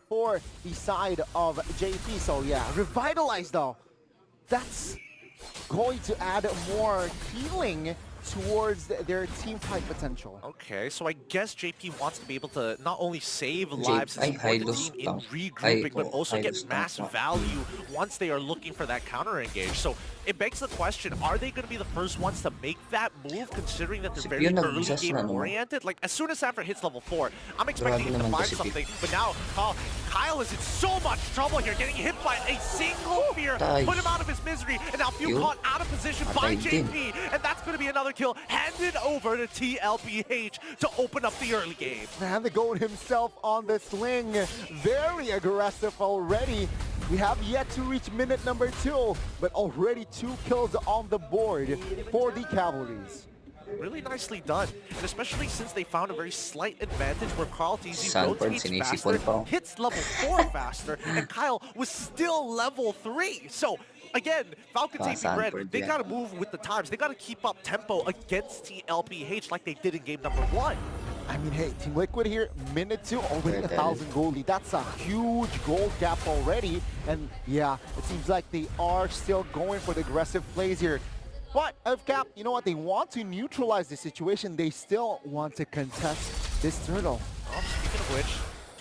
for the side of JP. So yeah, Revitalize though, that's going to add more healing towards their team fight potential. Okay, so I guess JP wants to be able to not only save J lives and ay support high the loss team in lang. regrouping, but also High get loss lang mass po. value once they are looking for that counter engage. So it begs the question, are they going to be the first ones to make that move, considering that they're Si very Pio early nag-visas game na naman. oriented? Like, as soon as Sanford hits level 4, I'm expecting Grabe him to naman to find si Pio. something, but now Kyle is in so much trouble here, getting hit by a single fear, Nice. put him out of his misery, and now Pio Pio? caught out of position by Patay din. JP, and that's going to be another kill handed over to TLPH to open up the early game. Man, the goat himself on the sling. Very aggressive already. We have yet to reach minute number 2, but already 2 kills on the board for the Cavalries. Really nicely done, and especially since they found a very slight advantage where Carl TZ Sanford, rotates sinisipon faster, pa. hits level 4 faster, and Kyle was still level 3. So again, Falcons AP Bread, Sanford, they yeah. gotta move with the times. They gotta keep up tempo against TLPH like they did in game number 1. I mean, hey, Team Liquid here, minute 2, already Very 1,000 goal lead. That's a huge goal gap already. And yeah, it seems like they are still going for the aggressive plays here. But FCAP, you know what? They want to neutralize the situation. They still want to contest this turtle. Well, speaking of which,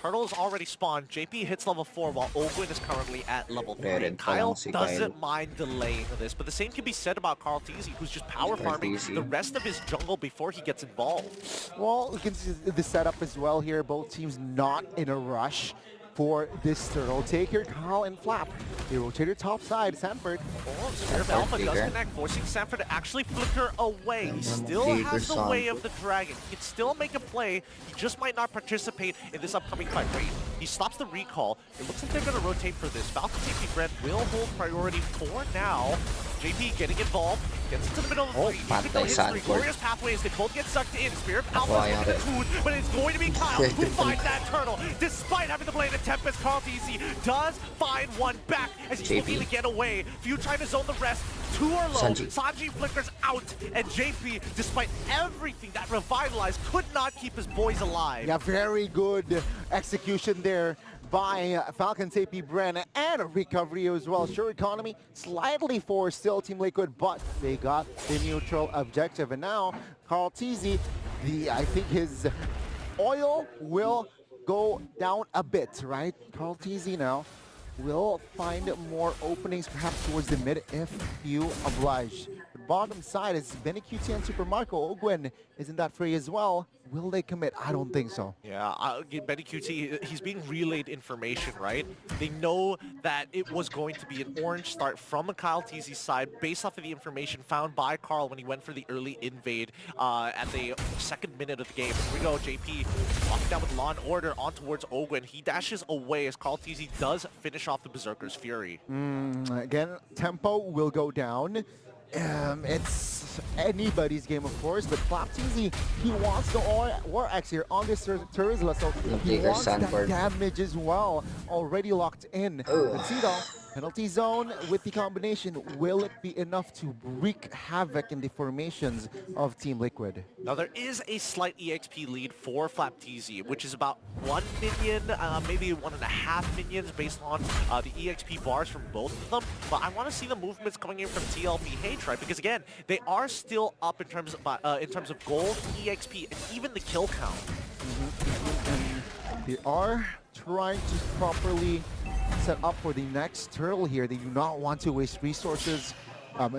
Turtle's already spawned. JP hits level 4 while Ogwin is currently at level 3. Red pa Kyle lang si doesn't Kyle. mind delaying this, but the same can be said about Carl TZ, who's just power Carl farming TZ. the rest of his jungle before he gets involved. Well, we can see the setup as well here. Both teams not in a rush for this turtle. Take here, Carl and Flap. They rotated top side, Sanford. Oh, Spirit of Alpha does connect, forcing Sanford to actually flicker away. He still Flicker has the way Sanford. of the dragon. He can still make a play. He just might not participate in this upcoming fight. Wait, he stops the recall. It looks like they're going to rotate for this. Falcon TP Bread will hold priority for now. JP getting involved, gets into the middle of the Oh, three. patay Even though his Sanford. Glorious pathways, they both get sucked in. Spirit of Alpha Why is are looking to they- Toon, but it's going to be Kyle who finds that turtle. Despite having to play the Tempest, Carl TC does find one back as he's JP. looking to get away. Few trying to zone the rest. 2 are low. Sanji. Sanji flickers out, and JP, despite everything that revitalized, could not keep his boys alive. Yeah, very good execution there by Falcons AP Bren and recovery as well. Sure, economy slightly for still Team Liquid, but they got the neutral objective. And now Carl TZ, I think his oil will go down a bit, right? Carl TZ now will find more openings perhaps towards the mid if you oblige. The bottom side is Benny QT and Super Marco. Ogwen is in that fray as well. Will they commit? I don't think so. Yeah, Benny QT, he's being relayed information, right? They know that it was going to be an orange start from a Kyle TZ side based off of the information found by Carl when he went for the early invade at the 2nd minute of the game. Here we go, JP walking down with Law and Order on towards Ogwen. He dashes away as Carl TZ does finish off the Berserker's Fury. Again, tempo will go down. It's anybody's game, of course, but Flap TZ, he wants the War Axe here on this Terizla, so he Flicker wants that Sanford. damage as well. Already locked in. Oh. Let's see though. Penalty zone with the combination. Will it be enough to wreak havoc in the formations of Team Liquid? Now there is a slight EXP lead for Flap TZ, which is about 1 minion, maybe 1.5 minions based on the EXP bars from both of them. But I want to see the movements coming in from TLPH, right? Because again, they are still up in terms of gold, EXP, and even the kill count. They are trying to properly set up for the next turtle here. They do not want to waste resources,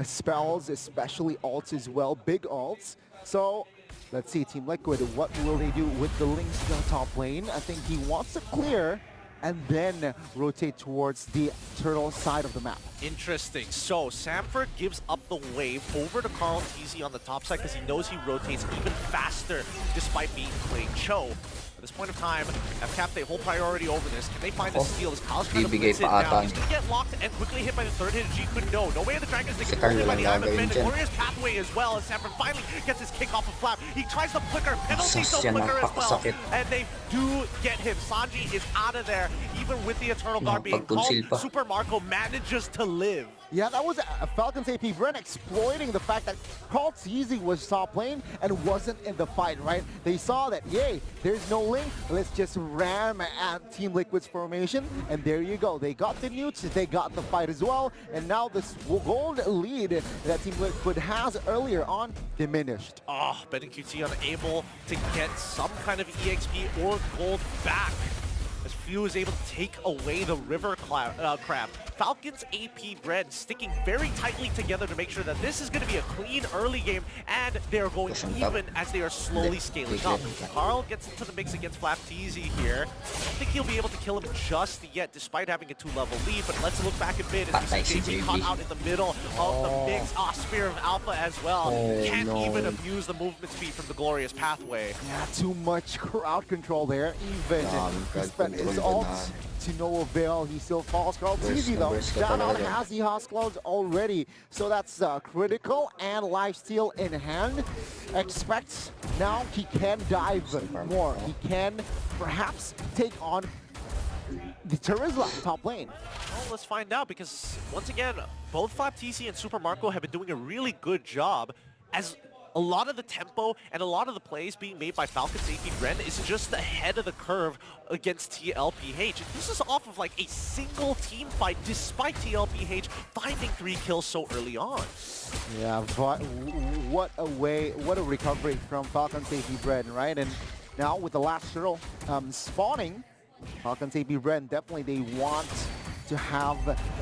spells, especially ults as well, big ults. So let's see, Team Liquid, what will they do with the Lynx in the top lane? I think he wants to clear and then rotate towards the turtle side of the map. Interesting. So Sanford gives up the wave over to Carl TZ on the top side because he knows he rotates even faster despite being playing Cho. At this point of time, FCAP, they hold priority over this. Can they find the steal? As Kyle's trying to blitz it pa down. ata. He's going to get locked and quickly hit by the 3rd hit of G Quid. No way of the Dragons. They Si get pulled by the Carlo lang Ivan gagawin Bend. dyan. Glorious pathway as well as Sanford finally gets his kick off of Flap. He tries to flicker. Penalty Sus, so yan, flicker as well. napakasakit. And they do get him. Sanji is out of there. Even with the Eternal Guard being called, Nakapagpunsil pa. Super Marco manages to live. Yeah, that was Falcons AP Bren exploiting the fact that Carl TZ was top lane and wasn't in the fight, right? They saw that, yay, there's no link, let's just ram at Team Liquid's formation, and there you go. They got the newts, they got the fight as well, and now this gold lead that Team Liquid has earlier on diminished. Oh, BREN unable to get some kind of EXP or gold back, as Few is able to take away the river crab. Falcons AP BREN sticking very tightly together to make sure that this is going to be a clean early game, and they're going even as they are slowly scaling up. Carl gets into the mix against FlapTZ here. I don't think he'll be able to kill him just yet, despite having a 2-level lead, but let's look back a bit as we see JP caught out in the middle of the mix. Spear of Alpha as well. Can't even abuse the movement speed from the glorious pathway. Yeah, too much crowd control there. Even he spent his ult to no avail. He still falls. FalCons though, down on has the House Clouds already. So that's critical and lifesteal in hand. Expects now he can dive more. He can perhaps take on the Terizla top lane. Well, let's find out, because once again, both FlapTZ and Super Marco have been doing a really good job, as a lot of the tempo and a lot of the plays being made by Falcons AP BREN is just ahead of the curve against TLPH. And this is off of like a single team fight, despite TLPH finding 3 kills so early on. Yeah, but what a recovery from Falcons AP BREN, right? And now with the last turtle spawning, Falcons AP BREN definitely they want to have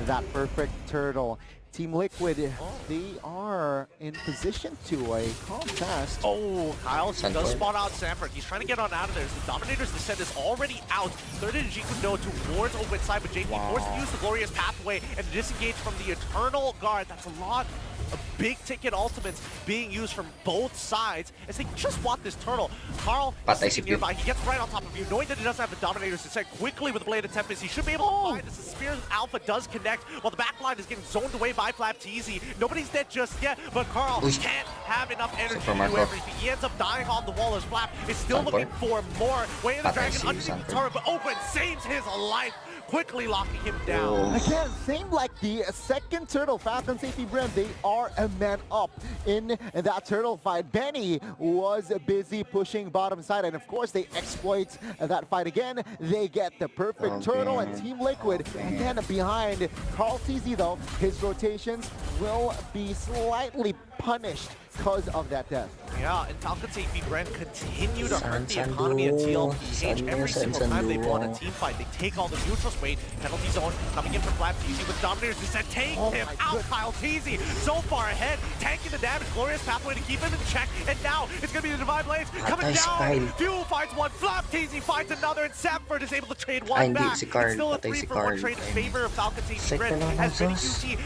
that perfect turtle. Team Liquid, they are in position to a contest. Oh, Kyle does spot out Sanford. He's trying to get on out of there. The Dominator's Descent is already out. Third in Jikundo towards Open side, but JP forced to use the Glorious Pathway and disengage from the Eternal Guard. That's a lot of big-ticket ultimates being used from both sides as they just want this turtle. Carl sitting nearby. He gets right on top of you, knowing that he doesn't have the Dominator's Descent. Quickly with the Blade of Tempest, he should be able to find this. The Spear of Alpha does connect, while the backline is getting zoned away by FlapTZ. Nobody's dead just yet, but Carl can't have enough energy to do everything. He ends up dying on the wall as Flap is still looking for more. Way of the Dragon underneath the turret, but Open saves his life, quickly locking him down. Again, same like the second turtle, Falcons AP BREN, they are a man up in that turtle fight. Benny was busy pushing bottom side, and of course they exploit that fight again. They get the perfect turtle, and Team Liquid again behind. FalCons though, his rotations will be slightly punished because of that death. Yeah, and Falcons AP BREN continue to hurt the economy at TLPH every single time they've won a team fight. They take all the neutrals. Wait, penalty zone coming in from FlapTZ with Dominators Descent. Take him out, FalCons. So far ahead, tanking the damage. Glorious Pathway to keep him in check. And now it's going to be the Divine Blades coming down. Fuel finds one, FlapTZ finds another, and Sanford is able to trade one back. It's still a 3-for-1 trade in favor of Falcons AP BREN, as BREN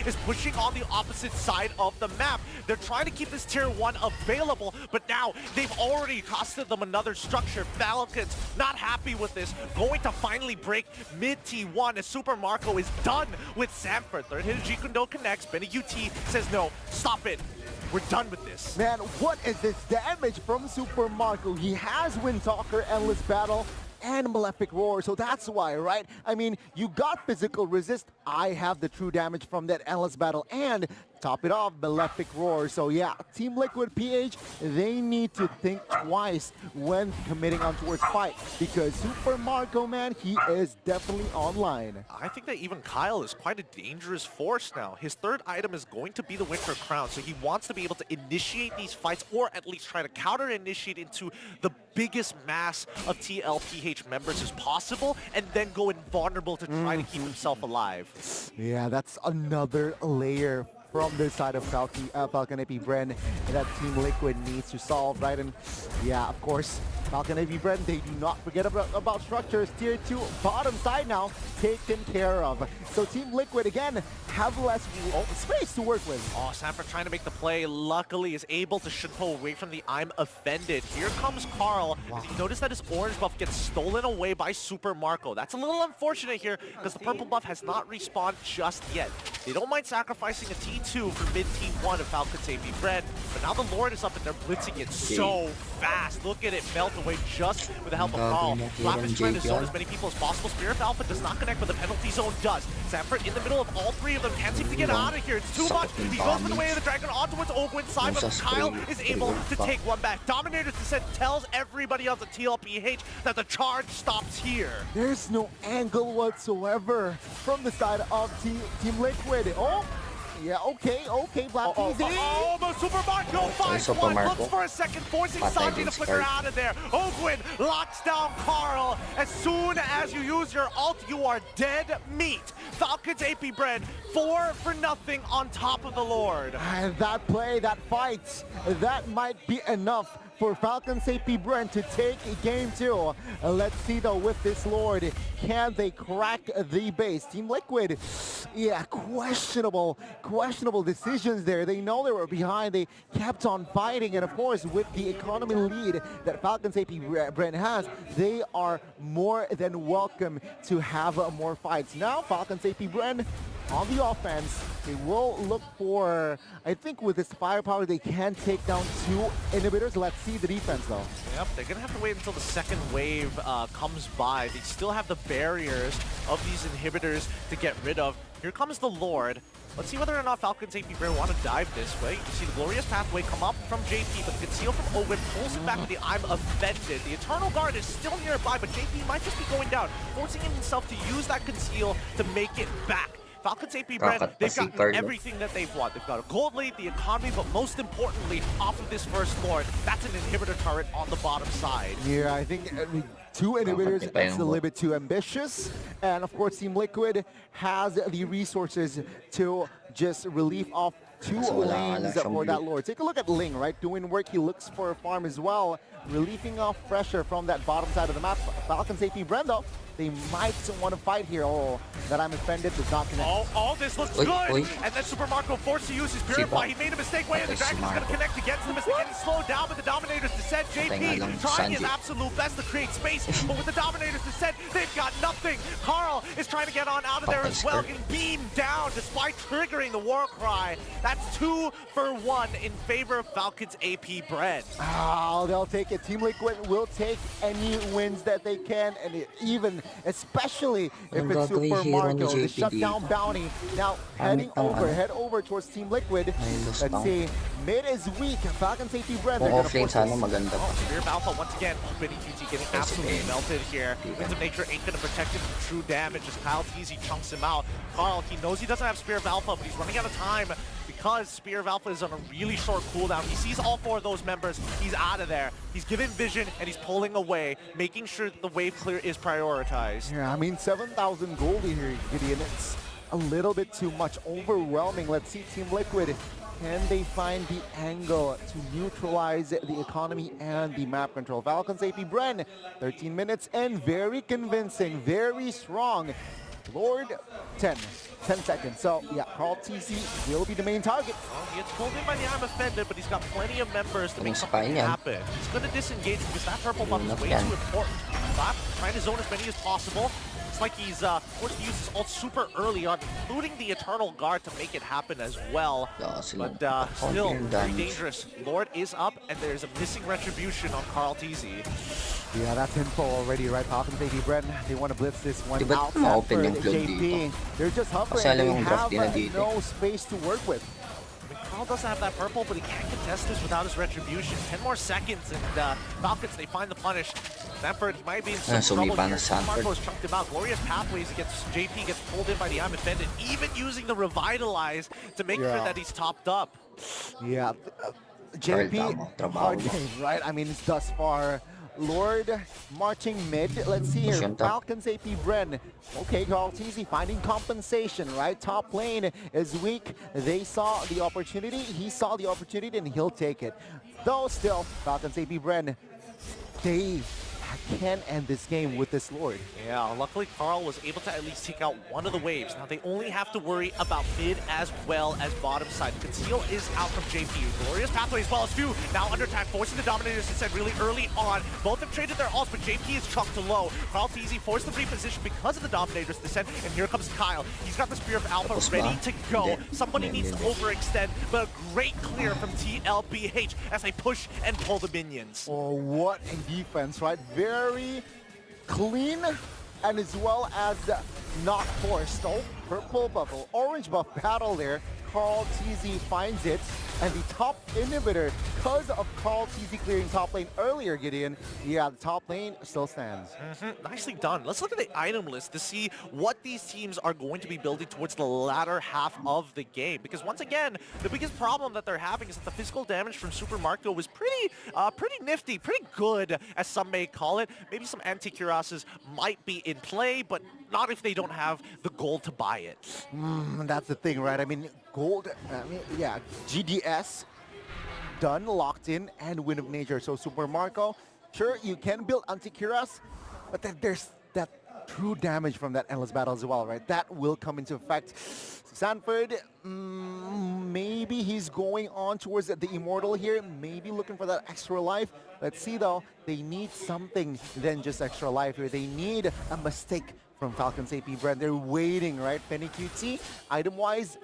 is pushing on the opposite side of the map. They're trying to keep this Tier 1 available, but now they've already costed them another structure. Falcons not happy with this, going to finally break mid T1 as Super Marco is done with Sanford. Third hit of Jikundo connects. BREN says no, stop it. We're done with this. Man, what is this damage from Super Marco? He has Windtalker, Endless Battle, and Malefic Roar, so that's why, right? I mean, you got physical resist. I have the true damage from that Endless Battle, and top it off, Malefic Roar. So yeah, Team Liquid PH, they need to think twice when committing on towards fight, because Super Marco, man, he is definitely online. I think that even Kyle is quite a dangerous force now. His third item is going to be the Winter Crown, so he wants to be able to initiate these fights, or at least try to counter-initiate into the biggest mass of TLPH members as possible, and then go invulnerable to try to keep himself alive. Yeah, that's another layer from this side of Falcon AP BREN that Team Liquid needs to solve, right? And yeah, of course, Falcon AP BREN, they do not forget about structures. Tier 2, bottom side now, taken care of. So Team Liquid, again, have less space to work with. Oh, Sanford trying to make the play, luckily is able to Shinpo away from the I'm offended. Here comes Carl, as he noticed that his orange buff gets stolen away by Super Marco. That's a little unfortunate here, because the purple buff has not respawned just yet. They don't mind sacrificing a team 3-2 for mid-team 1 of Falcons AP BREN. But now the Lord is up and they're blitzing it so fast. Look at it melt away just with the help of Carl. Flap is trying to zone as many people as possible. Spirit of Alpha does not connect, but the penalty zone does. Sanford in the middle of all three of them. Can't seem to get out of here. It's too much. He goes for the way of the Dragon on towards Ogwin's side, but Kyle is able to take one back. Dominator's Descent tells everybody else at TLPH that the charge stops here. There's no angle whatsoever from the side of Team Liquid. Oh, yeah, okay, Black Easy. The Super Marco 5-1 looks for a second, forcing Sanji to flicker out of there. Ogwin locks down Carl. As soon as you use your ult, you are dead meat. Falcons AP BREN 4-0 on top of the Lord. And that play, that fight, that might be enough for Falcons AP BREN to take game 2. Let's see though with this Lord, can they crack the base? Team Liquid, yeah, questionable decisions there. They know they were behind, they kept on fighting, and of course with the economy lead that Falcons AP BREN has, they are more than welcome to have more fights. Now Falcons AP BREN on the offense, they will look for, I think with this firepower, they can take down 2 inhibitors. Let's see the defense though. Yep, they're gonna have to wait until the second wave comes by. They still have the barriers of these inhibitors to get rid of. Here comes the Lord. Let's see whether or not Falcons AP BREN want to dive this way. You see the Glorious Pathway come up from JP, but the conceal from Owen pulls him back with the I'm Offended. The Eternal Guard is still nearby, but JP might just be going down, forcing himself to use that conceal to make it back. Falcons AP BREN, they've got everything that they've want. They've got a gold lead, the economy, but most importantly, off of this first Lord, that's an inhibitor turret on the bottom side. Yeah, I think 2 inhibitors is a little bit too ambitious. And of course, Team Liquid has the resources to just relieve off 2 lanes for that Lord. Take a look at Ling, right? Doing work, he looks for a farm as well, relieving off pressure from that bottom side of the map. Falcons AP BREN though, they might want to fight here. Oh, that I'm Offended does not connect. All this looks good. And then Super Marco forced to use his Purify. He made a mistake way, and the Dragon's going to connect against him as they get slowed down, but the Dominator's Descent. JP trying his absolute best to create space, but with the Dominator's Descent, they've got nothing. Carl is trying to get on out of there as well, getting beamed down despite triggering the war cry. That's 2 for 1 in favor of Falcons AP BREN. Oh, they'll take it. Team Liquid will take any wins that they can, and even especially if it's Super Marco, the shutdown bounty. Now head over towards Team Liquid. Let's see, mid is weak. Falcons AP BREN, they're gonna force this. Spirit of Alpha once again, Open EQT getting absolutely melted here. Winds of Nature ain't gonna protect him from true damage as Kyle TZ chunks him out. Carl, he knows he doesn't have Spirit of Alpha, but he's running out of time because Spirit of Alpha is on a really short cooldown. He sees all 4 of those members, he's out of there. He's given vision and he's pulling away, making sure that the wave clear is prioritized. Yeah, I mean 7,000 gold here, Gideon. It's a little bit too much, overwhelming. Let's see Team Liquid. Can they find the angle to neutralize the economy and the map control? Falcons AP BREN, 13 minutes and very convincing, very strong. Lord, 10 seconds. So yeah, Carl TC will be the main target. Well, he gets pulled in by the I'm Offended, but he's got plenty of members to make something happen. He's going to disengage because that purple buff is way too important. Flap trying to zone as many as possible. It's like he's forced to use his ult super early on, including the Eternal Guard to make it happen as well. But still, very dangerous. Lord is up, and there's a missing retribution on Carl TZ. Yeah, that's info already, right? Falcons AP BREN, they want to blitz this one out for JP. They're just hovering, they have no space to work with. I mean, Carl doesn't have that purple, but he can't contest this without his retribution. 10 more seconds, and Falcons, they find the punish. Sanford, he might be in some trouble here. Marco's chunked him out. Glorious Pathways gets JP gets pulled in by the I'm Offended, even using the Revitalize to make sure that he's topped up. Yeah, JP, hard game, right? I mean, it's thus far. Lord marching mid. Let's see here. Falcons AP BREN. Okay, Carl TZ finding compensation, right? Top lane is weak. They saw the opportunity. He saw the opportunity and he'll take it. Though still, Falcons AP BREN, they can end this game with this Lord. Yeah, luckily Carl was able to at least take out one of the waves. Now they only have to worry about mid as well as bottom side. Conceal is out from JP. Glorious pathway as well as Few. Now under attack, forcing the Dominators to send really early on. Both have traded their ults, but JP is chucked to low. Carl TZ forced the reposition because of the Dominators to send, and here comes Kyle. He's got the Spear of Alpha ready to go. Somebody needs to overextend, but a great clear from TLBH as they push and pull the minions. Oh, what a defense, right? Very clean, and as well as not forced. Oh, purple bubble, orange buff battle there. Carl TZ finds it, and the top inhibitor, because of Carl TZ clearing top lane earlier, Gideon, yeah, the top lane still stands. Nicely done. Let's look at the item list to see what these teams are going to be building towards the latter half of the game. Because once again, the biggest problem that they're having is that the physical damage from Super Marco was pretty nifty, pretty good, as some may call it. Maybe some anti-cuirasses might be in play, but not if they don't have the gold to buy it. That's the thing, right? I mean, gold, yeah, GDS, done, locked in, and Wind of Nature. So Super Marco, sure, you can build anti-cuirass, but then there's that true damage from that endless battle as well, right? That will come into effect. Sanford, maybe he's going on towards the Immortal here, maybe looking for that extra life. Let's see though, they need something than just extra life here. They need a mistake from FALCONS AP BREN. They're waiting, right? Penny QT, item-wise,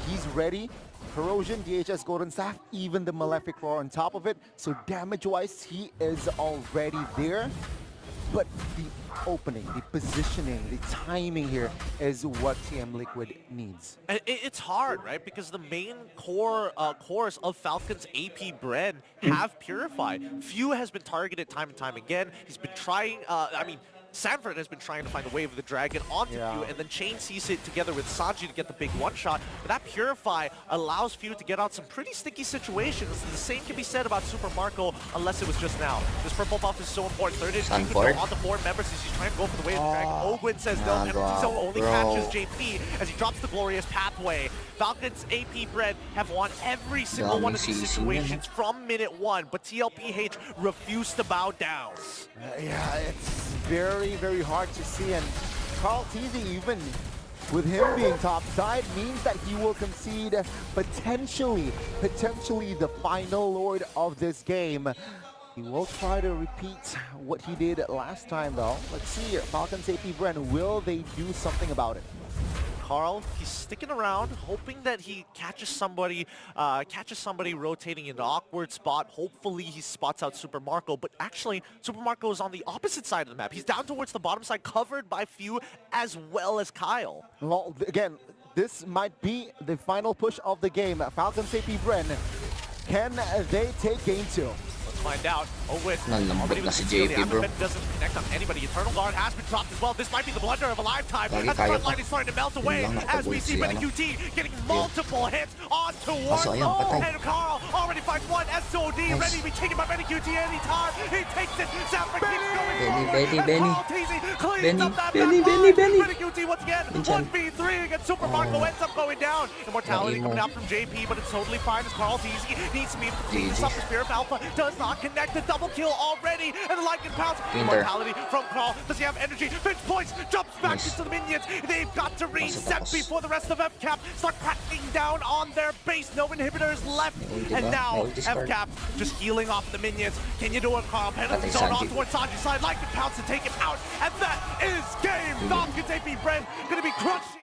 he's ready. Corrosion, DHS Golden Staff, even the Malefic Roar on top of it. So damage-wise, he is already there. But the opening, the positioning, the timing here is what TM Liquid needs. It's hard, right? Because the main cores of FALCONS AP BREN have purified. Few has been targeted time and time again. He's been trying, Sanford has been trying to find a wave of the dragon onto Few, and then Chain sees it together with Sanji to get the big one-shot. But that Purify allows Few to get out some pretty sticky situations. The same can be said about Super Marco, unless it was just now. This purple buff is so important. Third is on the 4 members as he's trying to go for the wave of the dragon. Ogwin says no, penalty zone only catches JP as he drops the glorious pathway. FALCONS AP BREN have won every single one of these situations from minute 1, but TLPH refused to bow down. Yeah, it's very, very hard to see, and Carl TZ, even with him being top side, means that he will concede potentially the final Lord of this game. He will try to repeat what he did last time though. Let's see here, FALCONS AP BREN, will they do something about it? Carl, he's sticking around, hoping that he catches somebody rotating in an awkward spot. Hopefully he spots out Super Marco, but actually Super Marco is on the opposite side of the map. He's down towards the bottom side, covered by Few as well as Kyle. Well, again, this might be the final push of the game. FALCONS AP BREN, can they take game 2? Find out. With na si JP, bro. Doesn't connect on anybody. Eternal Guard has been dropped as well. This might be the blunder of a lifetime. As the front line is starting to melt away. As we see Benny QT getting multiple hits onto Warlow. And Carl already finds one SOD ready to be taken by Benny QT anytime. He takes it. Zafra keeps going forward. Benny QT once again. 1v3 against Super Marco ends up going down. Immortality coming out from JP, but it's totally fine as Carl TZ needs to be able to clean this up. The Spear of Alpha does not connect. The double kill already, and the Lycan pounce. Immortality from Carl. Does he have energy? Pinch points, jumps back into the minions. They've got to reset before the rest of FCAP start cracking down on their base. No inhibitors left, and now FCAP just healing off the minions. Can you do it, Carl? Penalty zone on towards Sanji's side. Lycan pounce to take him out, and that is game. FALCONS AP BREN gonna be crushed.